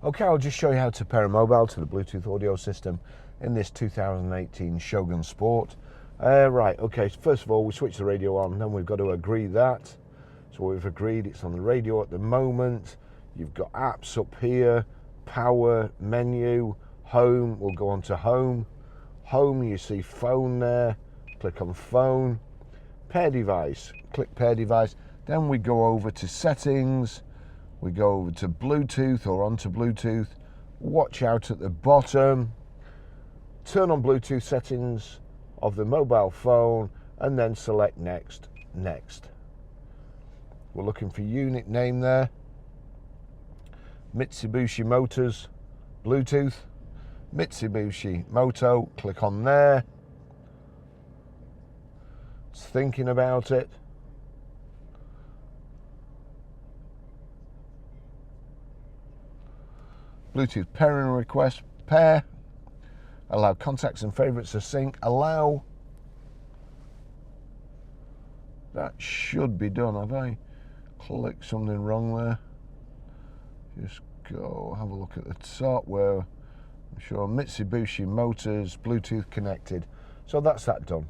Okay, I'll just show you how to pair a mobile to the Bluetooth audio system in this 2018 Shogun Sport. Right, okay, so first of all we switch the radio on, then we've got to agree that. So we've agreed it's on the radio at the moment. You've got apps up here, power, menu, home, we'll go on to home. Home, you see phone there, click on phone. Pair device, click pair device. Then we go over to settings. We go over to Bluetooth or onto Bluetooth. Watch out at the bottom. Turn on Bluetooth settings of the mobile phone and then select next, next. We're looking for unit name there. Mitsubishi Motors, Bluetooth. Mitsubishi Moto, click on there. It's thinking about it. Bluetooth pairing request, pair. Allow contacts and favorites to sync. Allow. That should be done. Have I clicked something wrong there? Just go have a look at the top where I'm sure Mitsubishi Motors, Bluetooth connected. So that's that done.